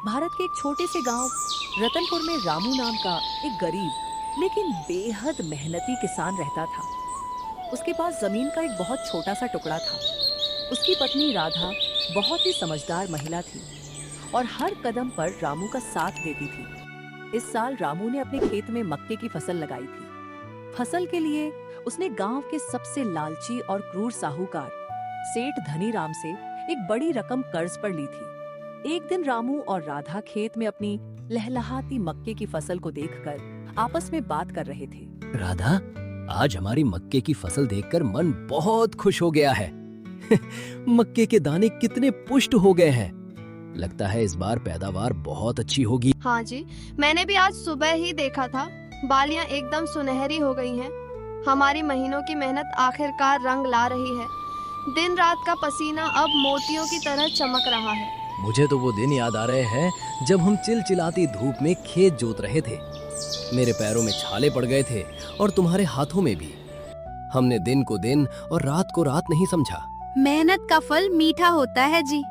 भारत के एक छोटे से गांव रतनपुर में रामू नाम का एक गरीब लेकिन बेहद मेहनती किसान रहता था। उसके पास जमीन का एक बहुत छोटा सा टुकड़ा था। उसकी पत्नी राधा बहुत ही समझदार महिला थी और हर कदम पर रामू का साथ देती थी। इस साल रामू ने अपने खेत में मक्के की फसल लगाई थी। फसल के लिए उसने गांव के सबसे लालची और क्रूर साहूकार सेठ धनीराम से एक बड़ी रकम कर्ज पर ली थी। एक दिन रामू और राधा खेत में अपनी लहलहाती मक्के की फसल को देखकर आपस में बात कर रहे थे। राधा, आज हमारी मक्के की फसल देखकर मन बहुत खुश हो गया है। मक्के के दाने कितने पुष्ट हो गए हैं। लगता है इस बार पैदावार बहुत अच्छी होगी। हाँ जी, मैंने भी आज सुबह ही देखा था। बालियां एकदम सुनहरी हो गई हैं। हमारी महीनों की मेहनत आखिरकार रंग ला रही है। दिन रात का पसीना अब मोतियों की तरह चमक रहा है। मुझे तो वो दिन याद आ रहे हैं जब हम चिलचिलाती धूप में खेत जोत रहे थे। मेरे पैरों में छाले पड़ गए थे और तुम्हारे हाथों में भी। हमने दिन को दिन और रात को रात नहीं समझा। मेहनत का फल मीठा होता है जी।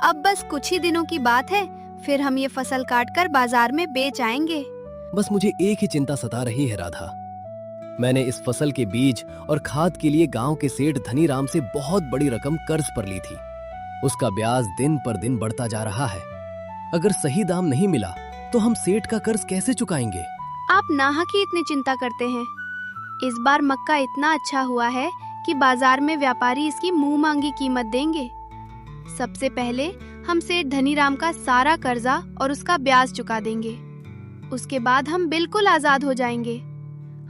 अब बस कुछ ही दिनों की बात है, फिर हम ये फसल काटकर बाजार में बेच आएंगे। बस मुझे एक ही चिंता सता रही है राधा। मैंने इस फसल के बीज और खाद के लिए गांव के सेठ धनीराम से बहुत बड़ी रकम कर्ज पर ली थी। उसका ब्याज दिन पर दिन बढ़ता जा रहा है। अगर सही दाम नहीं मिला तो हम सेठ का कर्ज कैसे चुकाएंगे? आप नाहक ही इतनी चिंता करते हैं। इस बार मक्का इतना अच्छा हुआ है कि बाजार में व्यापारी इसकी मुंह मांगी कीमत देंगे। सबसे पहले हम सेठ धनीराम का सारा कर्जा और उसका ब्याज चुका देंगे। उसके बाद हम बिल्कुल आजाद हो जाएंगे।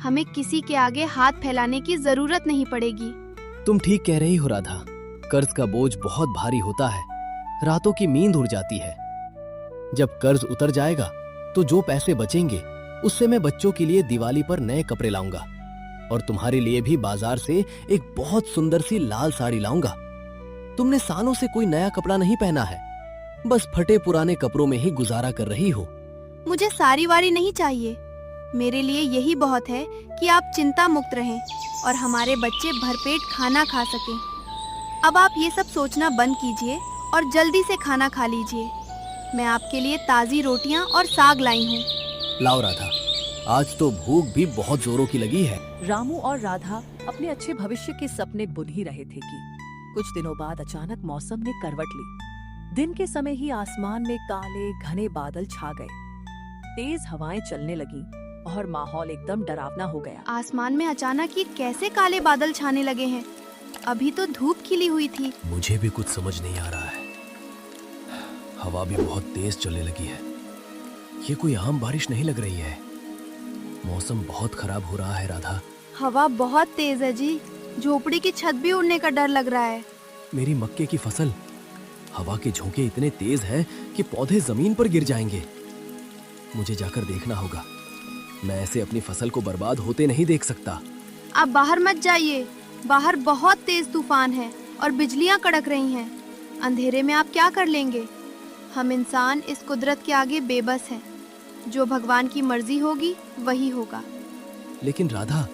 हमें किसी के आगे हाथ फैलाने की जरूरत नहीं पड़ेगी। तुम ठीक कह रही हो राधा। कर्ज का बोझ बहुत भारी होता है। रातों की नींद उड़ जाती है। जब कर्ज उतर जाएगा तो जो पैसे बचेंगे उससे मैं बच्चों के लिए दिवाली पर नए कपड़े लाऊंगा और तुम्हारे लिए भी बाजार से एक बहुत सुंदर सी लाल साड़ी लाऊंगा। तुमने सालों से कोई नया कपड़ा नहीं पहना है, बस फटे पुराने कपड़ों में ही गुजारा कर रही हो। मुझे सारी वारी नहीं चाहिए। मेरे लिए यही बहुत है कि आप चिंता मुक्त रहें और हमारे बच्चे भरपेट खाना खा सकें। अब आप ये सब सोचना बंद कीजिए और जल्दी से खाना खा लीजिए। मैं आपके लिए ताज़ी रोटियां और साग लाई हूँ। लाओ राधा, आज तो भूख भी बहुत जोरों की लगी है। रामू और राधा अपने अच्छे भविष्य के सपने बुन ही रहे थे कि कुछ दिनों बाद अचानक मौसम ने करवट ली। दिन के समय ही आसमान में काले घने बादल छा गए। तेज हवाएं चलने लगीं और माहौल एकदम डरावना हो गया। आसमान में अचानक ही कैसे काले बादल छाने लगे हैं? अभी तो धूप खिली हुई थी। मुझे भी कुछ समझ नहीं आ रहा है। हवा भी बहुत तेज चलने लगी है। ये कोई आम बारिश नहीं लग रही है। मौसम बहुत खराब हो रहा है राधा। हवा बहुत तेज है जी। झोपड़ी की छत भी उड़ने का डर लग रहा है। मेरी मक्के की फसल। हवा के झोंके इतने तेज हैं कि पौधे जमीन पर गिर जाएंगे। मुझे जाकर देखना होगा। मैं ऐसे अपनी फसल को बर्बाद होते नहीं देख सकता। आप बाहर मत जाइए। बाहर बहुत तेज तूफान है और बिजलियां कड़क रही हैं। अंधेरे में आप क्या कर लेंगे? हम इंसान इस कुदरत के आगे बेबस हैं। जो भगवान की मर्जी होगी वही होगा। लेकिन राधा,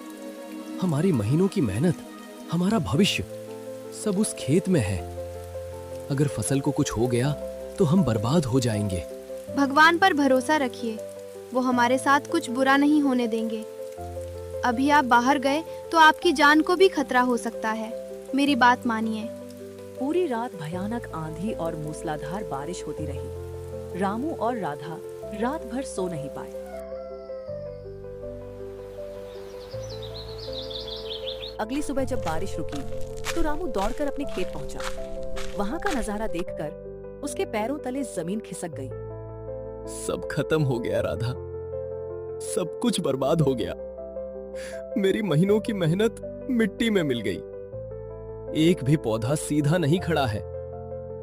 हमारी महीनों की मेहनत, हमारा भविष्य सब उस खेत में है। अगर फसल को कुछ हो गया तो हम बर्बाद हो जाएंगे। भगवान पर भरोसा रखिए, वो हमारे साथ कुछ बुरा नहीं होने देंगे। अभी आप बाहर गए तो आपकी जान को भी खतरा हो सकता है। मेरी बात मानिए। पूरी रात भयानक आंधी और मूसलाधार बारिश होती रही। रामू और राधा रात भर सो नहीं पाए। अगली सुबह जब बारिश रुकी तो रामू दौड़कर अपने खेत पहुंचा। वहां का नजारा देखकर उसके पैरों तले जमीन खिसक गई। सब खत्म हो गया राधा। सब कुछ बर्बाद हो गया। मेरी महीनों की मेहनत मिट्टी में मिल गई। एक भी पौधा सीधा नहीं खड़ा है।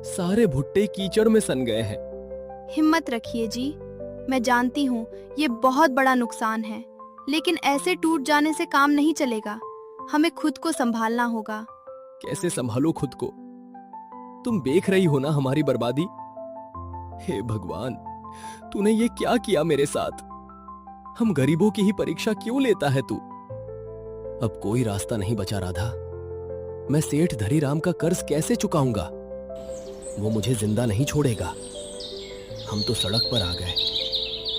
सारे भुट्टे कीचड़ में सन गए हैं। हिम्मत रखिए जी। मैं जानती हूँ ये बहुत बड़ा नुकसान है, लेकिन ऐसे टूट जाने से काम नहीं चलेगा। हमें खुद को संभालना होगा। कैसे संभालो खुद को? तुम देख रही हो ना हमारी बर्बादी। हे भगवान, तूने ये क्या किया मेरे साथ? हम गरीबों की ही परीक्षा क्यों लेता है तू? अब कोई रास्ता नहीं बचा राधा। मैं सेठ धनीराम का कर्ज कैसे चुकाऊंगा? वो मुझे जिंदा नहीं छोड़ेगा। हम तो सड़क पर आ गए,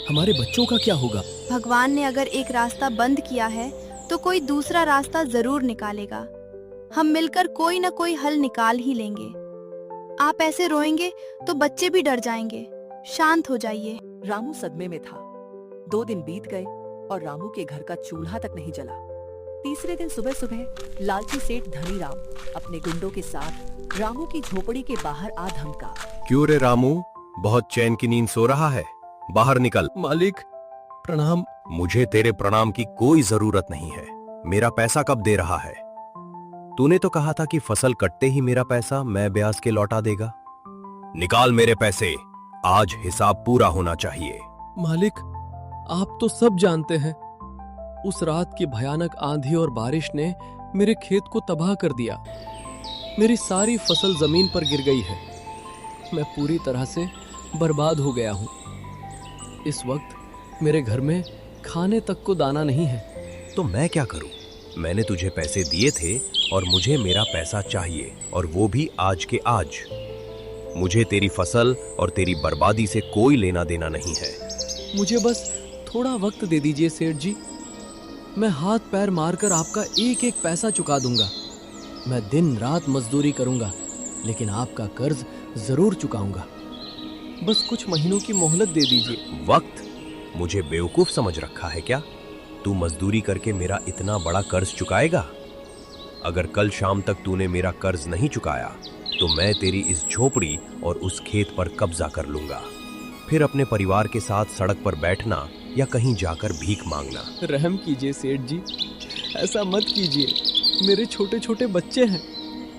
हमारे बच्चों का क्या होगा? भगवान ने अगर एक रास्ता बंद किया है तो कोई दूसरा रास्ता जरूर निकालेगा। हम मिलकर कोई ना कोई हल निकाल ही लेंगे। आप ऐसे रोएंगे तो बच्चे भी डर जाएंगे। शांत हो जाइए। रामू सदमे में था। 2 दिन बीत गए और रामू के घर का चूल्हा तक नहीं जला। तीसरे दिन सुबह सुबह लालची सेठ धनीराम अपने गुंडों के साथ रामू की झोपड़ी के बाहर आ धमका। क्यों रे रामू, बहुत चैन की नींद सो रहा है? बाहर निकल। मालिक प्रणाम। मुझे तेरे प्रणाम की कोई जरूरत नहीं है। मेरा पैसा कब दे रहा है? तूने तो कहा था कि फसल कटते ही मेरा पैसा मैं ब्याज के लौटा देगा। निकाल मेरे पैसे, आज हिसाब पूरा होना चाहिए। मालिक आप तो सब जानते हैं, उस रात की भयानक आंधी और बारिश ने मेरे खेत को तबाह कर दिया। मेरी सारी फसल जमीन पर गिर गई है। मैं पूरी तरह से बर्बाद हो गया हूँ। इस वक्त मेरे घर में खाने तक को दाना नहीं है। तो मैं क्या करूं? मैंने तुझे पैसे दिए थे और मुझे मेरा पैसा चाहिए, और वो भी आज के आज। मुझे तेरी फसल और तेरी बर्बादी से कोई लेना देना नहीं है। मुझे बस थोड़ा वक्त दे दीजिए सेठ जी। मैं हाथ पैर मारकर आपका एक एक पैसा चुका दूंगा। मैं दिन रात मजदूरी करूंगा, लेकिन आपका कर्ज जरूर चुकाऊंगा। बस कुछ महीनों की मोहलत दे दीजिए। वक्त? मुझे बेवकूफ समझ रखा है क्या? तू मजदूरी करके मेरा इतना बड़ा कर्ज चुकाएगा? अगर कल शाम तक तूने मेरा कर्ज नहीं चुकाया तो मैं तेरी इस झोपड़ी और उस खेत पर कब्जा कर लूंगा। फिर अपने परिवार के साथ सड़क पर बैठना या कहीं जाकर भीख मांगना। रहम कीजिए सेठ जी, ऐसा मत कीजिए। मेरे छोटे छोटे बच्चे हैं,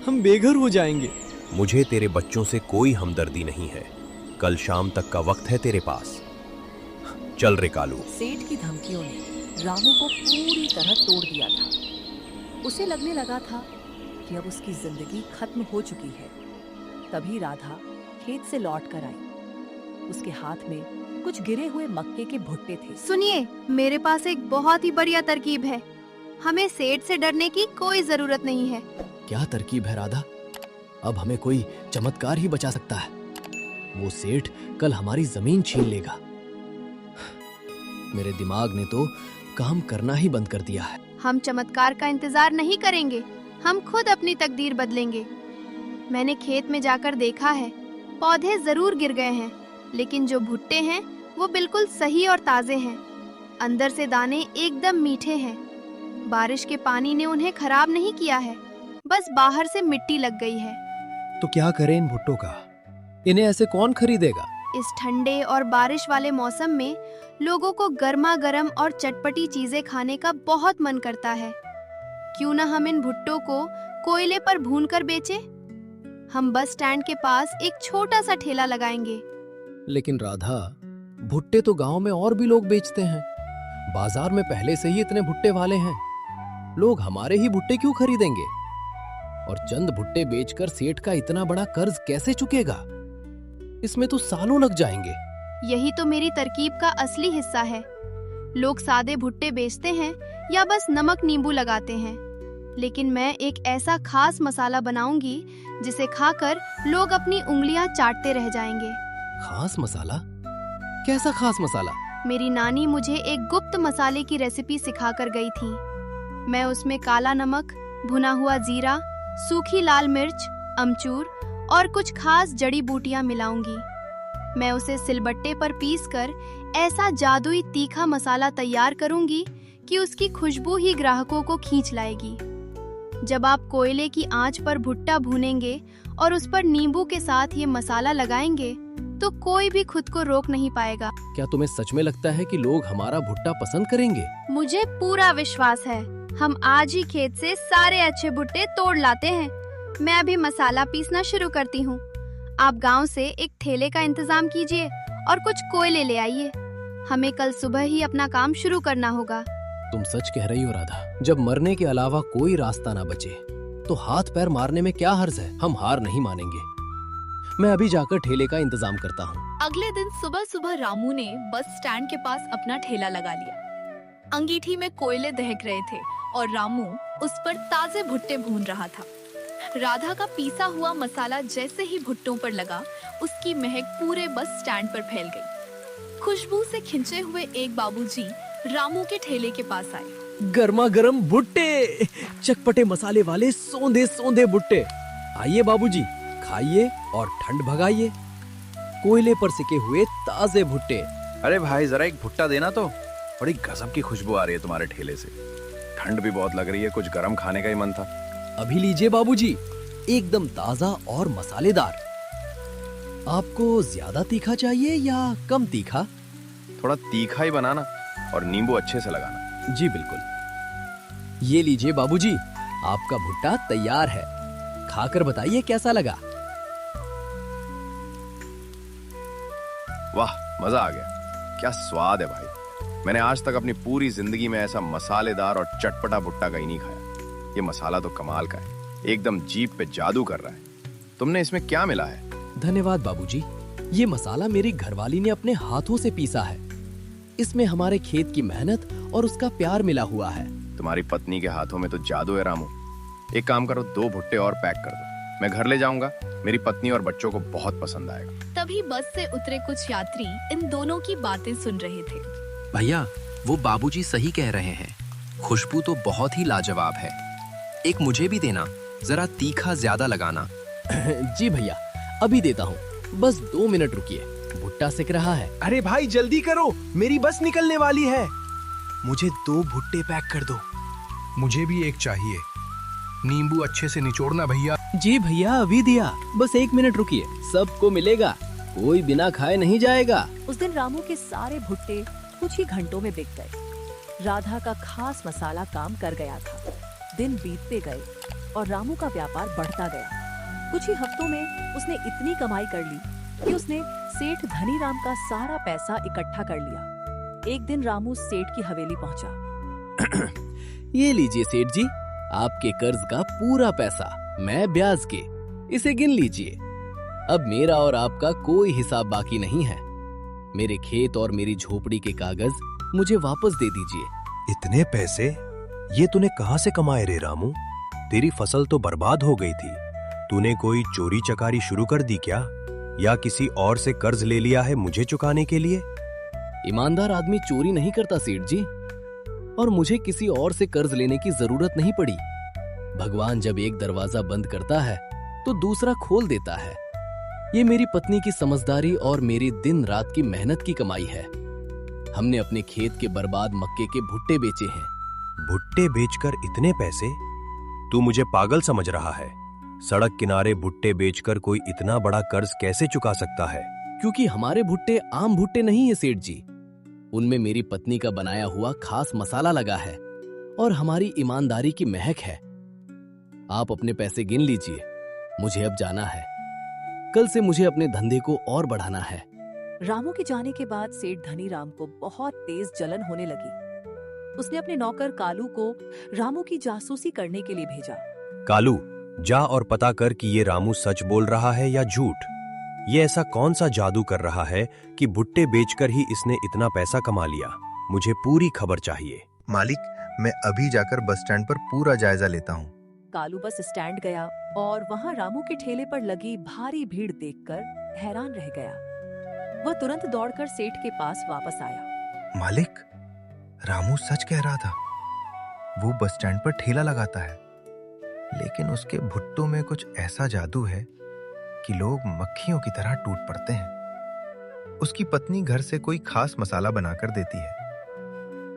हम बेघर हो जाएंगे। मुझे तेरे बच्चों से कोई हमदर्दी नहीं है। कल शाम तक का वक्त है तेरे पास। चल रे कालू। सेठ की धमकियों ने रामू को पूरी तरह तोड़ दिया था। उसे लगने लगा था कि अब उसकी जिंदगी खत्म हो चुकी है। तभी राधा खेत से लौट कर आई। उसके हाथ में कुछ गिरे हुए मक्के के भुट्टे थे। सुनिए, मेरे पास एक बहुत ही बढ़िया तरकीब है। हमें सेठ से डरने की कोई जरूरत नहीं है। क्या तरकीब है राधा? अब हमें कोई चमत्कार ही बचा सकता है। वो सेठ कल हमारी जमीन छीन लेगा। मेरे दिमाग ने तो काम करना ही बंद कर दिया है। हम चमत्कार का इंतजार नहीं करेंगे, हम खुद अपनी तकदीर बदलेंगे। मैंने खेत में जाकर देखा है, पौधे जरूर गिर गए हैं, लेकिन जो भुट्टे हैं वो बिल्कुल सही और ताजे हैं। अंदर से दाने एकदम मीठे हैं। बारिश के पानी ने उन्हें खराब नहीं किया है, बस बाहर से मिट्टी लग गई है। तो क्या करें इन भुट्टों का? इन्हें ऐसे कौन खरीदेगा? इस ठंडे और बारिश वाले मौसम में लोगों को गर्मा गर्म और चटपटी चीजें खाने का बहुत मन करता है। क्यों ना हम इन भुट्टों को कोयले पर भूनकर बेचें? हम बस स्टैंड के पास एक छोटा सा ठेला लगाएंगे। लेकिन राधा, भुट्टे तो गांव में और भी लोग बेचते हैं। बाजार में पहले से ही इतने भुट्टे वाले हैं। लोग हमारे ही भुट्टे क्यों खरीदेंगे? और चंद भुट्टे बेचकर सेठ का इतना बड़ा कर्ज कैसे चुकेगा? इसमें तो सालों लग जाएंगे। यही तो मेरी तरकीब का असली हिस्सा है। लोग सादे भुट्टे बेचते हैं या बस नमक नींबू लगाते हैं, लेकिन मैं एक ऐसा खास मसाला बनाऊंगी जिसे खाकर लोग अपनी उंगलियां चाटते रह जाएंगे। खास मसाला? कैसा खास मसाला? मेरी नानी मुझे एक गुप्त मसाले की रेसिपी सिखाकर गई थी। मैं उसमें काला नमक, भुना हुआ जीरा, सूखी लाल मिर्च, अमचूर और कुछ खास जड़ी बूटियां मिलाऊंगी। मैं उसे सिलबट्टे पर पीसकर ऐसा जादुई तीखा मसाला तैयार करूंगी कि उसकी खुशबू ही ग्राहकों को खींच लाएगी। जब आप कोयले की आंच पर भुट्टा भूनेंगे और उस पर नींबू के साथ ये मसाला लगाएंगे तो कोई भी खुद को रोक नहीं पाएगा। क्या तुम्हें सच में लगता है कि लोग हमारा भुट्टा पसंद करेंगे? मुझे पूरा विश्वास है। हम आज ही खेत से सारे अच्छे भुट्टे तोड़ लाते हैं। मैं अभी मसाला पीसना शुरू करती हूँ। आप गांव से एक ठेले का इंतजाम कीजिए और कुछ कोयले ले आइए। हमें कल सुबह ही अपना काम शुरू करना होगा। तुम सच कह रही हो राधा। जब मरने के अलावा कोई रास्ता ना बचे तो हाथ पैर मारने में क्या हर्ज है? हम हार नहीं मानेंगे। मैं अभी जाकर ठेले का इंतजाम करता हूँ। अगले दिन सुबह सुबह रामू ने बस स्टैंड के पास अपना ठेला लगा लिया। अंगीठी में कोयले दहक रहे थे और रामू उस पर ताजे भुट्टे भून रहा था। राधा का पीसा हुआ मसाला जैसे ही भुट्टों पर लगा, उसकी महक पूरे बस स्टैंड पर फैल गई। खुशबू से खिंचे हुए एक बाबूजी रामू के ठेले के पास आए। गर्मा गर्म भुट्टे, चटपटे मसाले वाले सौंधे सौंधे भुट्टे। आइए बाबूजी, खाइए और ठंड भगाइए। कोयले पर सिके हुए ताजे भुट्टे। अरे भाई जरा एक भुट्टा देना तो, बड़ी गजब की खुशबू आ रही है तुम्हारे ठेले से। ठंड भी बहुत लग रही है, कुछ गरम खाने का ही मन था। अभी लीजिए बाबूजी, एकदम ताजा और मसालेदार। आपको ज्यादा तीखा चाहिए या कम तीखा? थोड़ा तीखा ही बनाना और नींबू अच्छे से लगाना। जी बिल्कुल। ये लीजिए बाबूजी, आपका भुट्टा तैयार है। खाकर बताइए कैसा लगा। वाह, मजा आ गया। क्या स्वाद है भाई। मैंने आज तक अपनी पूरी जिंदगी में ऐसा मसालेदार और चटपटा भुट्टा कहीं नहीं खाया। ये मसाला तो कमाल का है, एकदम जीभ पे जादू कर रहा है। तुमने इसमें क्या मिला है? धन्यवाद बाबूजी। ये मसाला मेरी घरवाली ने अपने हाथों से पीसा है। इसमें हमारे खेत की मेहनत और उसका प्यार मिला हुआ है। तुम्हारी पत्नी के हाथों में तो जादू है रामू। एक काम करो, 2 भुट्टे और पैक कर दो। मैं घर ले जाऊंगा, मेरी पत्नी और बच्चों को बहुत पसंद आएगा। तभी बस से उतरे कुछ यात्री इन दोनों की बातें सुन रहे थे। भैया, वो बाबूजी सही कह रहे हैं। खुशबू तो बहुत ही लाजवाब है। एक मुझे भी देना, जरा तीखा ज्यादा लगाना। जी भैया, अभी देता हूँ। बस 2 मिनट रुकिए, भुट्टा सिक रहा है। अरे भाई जल्दी करो, मेरी बस निकलने वाली है। मुझे 2 भुट्टे पैक कर दो। मुझे भी एक चाहिए। नींबू अच्छे से निचोड़ना भैया। जी भैया, अभी दिया। बस 1 मिनट रुकिए, सबको मिलेगा, कोई बिना खाए नहीं जाएगा। उस दिन रामू के सारे भुट्टे कुछ ही घंटों में बिक गए। राधा का खास मसाला काम कर गया था। दिन बीतते गए और रामू का व्यापार बढ़ता गया। कुछ ही हफ्तों में उसने इतनी कमाई कर ली कि उसने सेठ धनीराम का सारा पैसा इकट्ठा कर लिया। एक दिन रामू सेठ की हवेली पहुंचा। ये लीजिए सेठ जी, आपके कर्ज का पूरा पैसा, मैं ब्याज के। इसे गिन लीजिए। अब मेरा और आपका कोई हिसाब बाकी नहीं है। मेरे खेत और मेरी झोपड़ी के कागज मुझे वापस दे दीजिए। इतने पैसे ये तूने कहाँ से कमाए रे रामू? तेरी फसल तो बर्बाद हो गई थी। तूने कोई चोरी चकारी शुरू कर दी क्या, या किसी और से कर्ज ले लिया है मुझे चुकाने के लिए? ईमानदार आदमी चोरी नहीं करता सेठ जी, और मुझे किसी और से कर्ज लेने की जरूरत नहीं पड़ी। भगवान जब एक दरवाजा बंद करता है तो दूसरा खोल देता है। ये मेरी पत्नी की समझदारी और मेरी दिन रात की मेहनत की कमाई है। हमने अपने खेत के बर्बाद मक्के के भुट्टे बेचे हैं। भुट्टे बेचकर इतने पैसे? तू मुझे पागल समझ रहा है? सड़क किनारे भुट्टे बेचकर कोई इतना बड़ा कर्ज कैसे चुका सकता है? क्योंकि हमारे भुट्टे आम भुट्टे नहीं है सेठ जी। उनमें मेरी पत्नी का बनाया हुआ खास मसाला लगा है और हमारी ईमानदारी की महक है। आप अपने पैसे गिन लीजिए, मुझे अब जाना है। कल से मुझे अपने धंधे को और बढ़ाना है। रामू के जाने के बाद सेठ धनीराम को बहुत तेज जलन होने लगी। उसने अपने नौकर कालू को रामू की जासूसी करने के लिए भेजा। कालू, जा और पता कर कि ये रामू सच बोल रहा है या झूठ। ये ऐसा कौन सा जादू कर रहा है कि भुट्टे बेचकर ही इसने इतना पैसा कमा लिया? मुझे पूरी खबर चाहिए। मालिक, मैं अभी जाकर बस स्टैंड पर पूरा जायजा लेता हूँ। कालू बस स्टैंड गया और वहाँ रामू के ठेले पर लगी भारी भीड़ देखकर हैरान रह गया। वह तुरंत दौड़कर सेठ के पास वापस आया। मालिक, रामू सच कह रहा था। वो बस स्टैंड पर ठेला लगाता है, लेकिन उसके भुट्टों में कुछ ऐसा जादू है कि लोग मक्खियों की तरह टूट पड़ते हैं। उसकी पत्नी घर से कोई खास मसाला बनाकर देती है।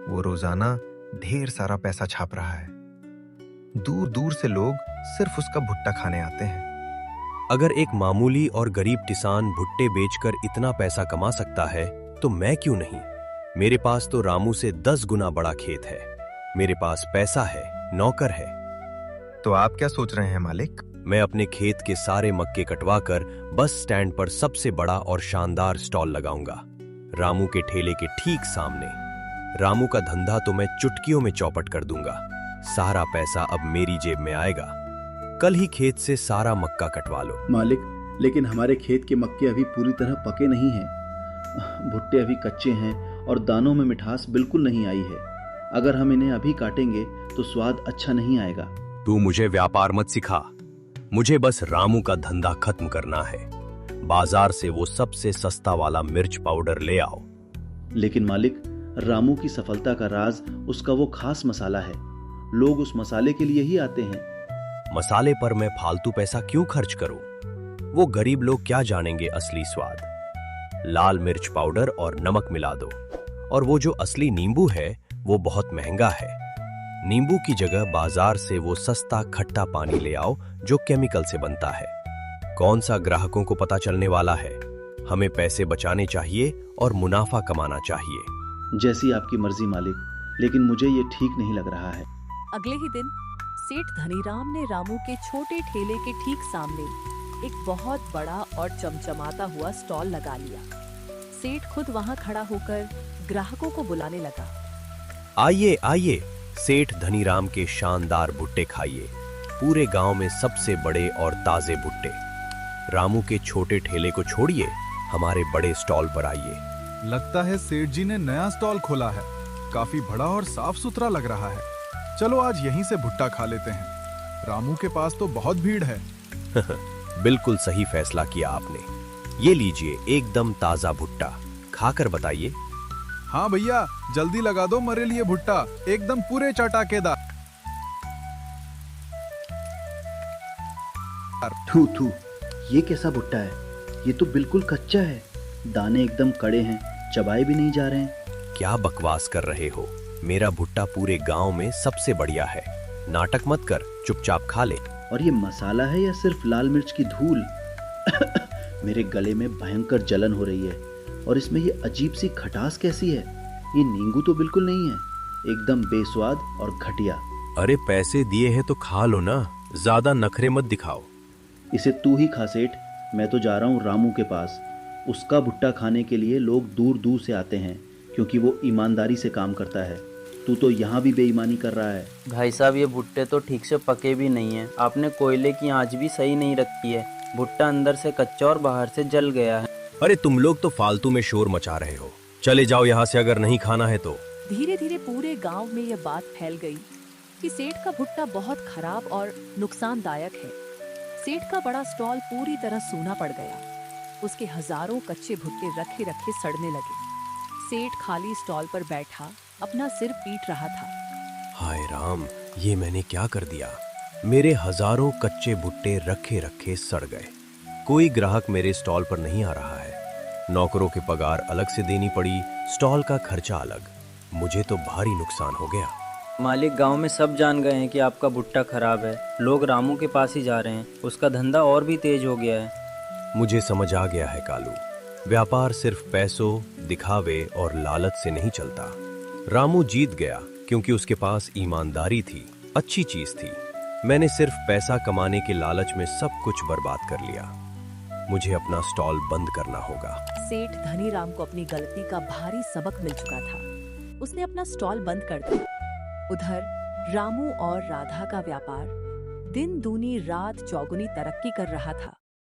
वो रोजाना ढेर सारा पैसा छाप रहा है। दूर दूर से लोग सिर्फ उसका भुट्टा खाने आते हैं। अगर एक मामूली और गरीब किसान भुट्टे बेचकर इतना पैसा कमा सकता है तो मैं क्यों नहीं? मेरे पास तो रामू से 10 गुना बड़ा खेत है। मेरे पास पैसा है, नौकर है। तो आप क्या सोच रहे हैं मालिक? मैं अपने खेत के सारे मक्के कटवाकर बस स्टैंड पर सबसे बड़ा और शानदार स्टॉल लगाऊंगा, रामू के ठेले के ठीक सामने। रामू का धंधा तो मैं चुटकियों में चौपट कर दूंगा। सारा पैसा अब मेरी जेब में आएगा। कल ही खेत से सारा मक्का कटवा लो। मालिक, लेकिन हमारे खेत के मक्के अभी पूरी तरह पके नहीं हैं। भुट्टे अभी कच्चे हैं और दानों में मिठास बिल्कुल नहीं आई है। अगर हम इन्हें अभी काटेंगे तो स्वाद अच्छा नहीं आएगा। तू मुझे व्यापार मत सिखा। मुझे बस रामू का धंधा खत्म करना है। बाजार से वो सबसे सस्ता वाला मिर्च पाउडर ले आओ। लेकिन मालिक, रामू की सफलता का राज उसका वो खास मसाला है। लोग उस मसाले के लिए ही आते हैं। मसाले पर मैं फालतू पैसा क्यों खर्च करूं? वो गरीब लोग क्या जानेंगे असली स्वाद। लाल मिर्च पाउडर और नमक मिला दो। और वो जो असली नींबू है वो बहुत महंगा है। नींबू की जगह बाजार से वो सस्ता खट्टा पानी ले आओ जो केमिकल से बनता है। कौन सा ग्राहकों को पता चलने वाला है? हमें पैसे बचाने चाहिए और मुनाफा कमाना चाहिए। जैसी आपकी मर्जी मालिक, लेकिन मुझे ये ठीक नहीं लग रहा है। अगले ही दिन सेठ धनीराम ने रामू के छोटे ठेले के ठीक सामने एक बहुत बड़ा और चमचमाता हुआ स्टॉल लगा लिया। सेठ खुद वहां खड़ा होकर ग्राहकों को बुलाने लगा। आइए आइए, सेठ धनीराम के शानदार भुट्टे खाइए। पूरे गांव में सबसे बड़े और ताजे भुट्टे। रामू के छोटे ठेले को छोड़िए, हमारे बड़े स्टॉल पर आइए। लगता है सेठ जी ने नया स्टॉल खोला है। काफी बड़ा और साफ सुथरा लग रहा है। चलो आज यहीं से भुट्टा खा लेते हैं। रामू के पास तो बहुत भीड़ है। बिल्कुल सही फैसला किया आपने। ये लीजिए एकदम ताजा भुट्टा, खाकर बताइए। हाँ भैया, जल्दी लगा दो मेरे लिए भुट्टा, एकदम पूरे चटाकेदार। थू थू, ये कैसा भुट्टा है? ये तो बिल्कुल कच्चा है। दाने एकदम कड़े हैं, चबाए भी नहीं जा रहे हैं। क्या बकवास कर रहे हो? मेरा भुट्टा पूरे गांव में सबसे बढ़िया है। नाटक मत कर, चुपचाप खा ले। और ये मसाला है या सिर्फ लाल मिर्च की धूल? मेरे गले में भयंकर जलन हो रही है। और इसमें ये अजीब सी खटास कैसी है? ये नींबू तो बिल्कुल नहीं है, एकदम बेस्वाद और घटिया। अरे पैसे दिए हैं तो खा लो ना, ज्यादा नखरे मत दिखाओ। इसे तू ही खा सेठ, मैं तो जा रहा हूँ रामू के पास। उसका भुट्टा खाने के लिए लोग दूर दूर से आते हैं, क्योंकि वो ईमानदारी से काम करता है। तू तो यहाँ भी बेईमानी कर रहा है। भाई साहब, ये भुट्टे तो ठीक से पके भी नहीं है। आपने कोयले की आंच भी सही नहीं रखी है। भुट्टा अंदर से कच्चा और बाहर से जल गया है। अरे तुम लोग तो फालतू में शोर मचा रहे हो। चले जाओ यहाँ से अगर नहीं खाना है तो। धीरे धीरे पूरे गांव में यह बात फैल गई कि सेठ का भुट्टा बहुत खराब और नुकसानदायक है। सेठ का बड़ा स्टॉल पूरी तरह सूना पड़ गया। उसके हजारों कच्चे भुट्टे रखे रखे सड़ने लगे। सेठ खाली स्टॉल पर बैठा अपना सिर पीट रहा था। हाय राम, ये मैंने क्या कर दिया? मेरे हजारों कच्चे भुट्टे रखे रखे सड़ गए। कोई ग्राहक मेरे स्टॉल पर नहीं आ रहा है। नौकरों के पगार अलग से देनी पड़ी, स्टॉल का खर्चा अलग। मुझे तो भारी नुकसान हो गया। मालिक, गांव में सब जान गए हैं कि आपका भुट्टा खराब है। लोग रामू के पास ही जा रहे हैं। उसका धंधा और भी तेज हो गया है। मुझे समझ आ गया है कालू, व्यापार सिर्फ पैसों, दिखावे और लालच से नहीं चलता। रामू जीत गया क्योंकि उसके पास ईमानदारी थी, अच्छी चीज थी। मैंने सिर्फ पैसा कमाने के लालच में सब कुछ बर्बाद कर लिया। मुझे अपना स्टॉल बंद करना होगा। सेठ धनीराम को अपनी गलती का भारी सबक मिल चुका था। उसने अपना स्टॉल बंद कर दिया। उधर रामू और राधा का व्यापार दिन दूनी रात चौगुनी तरक्की कर रहा था।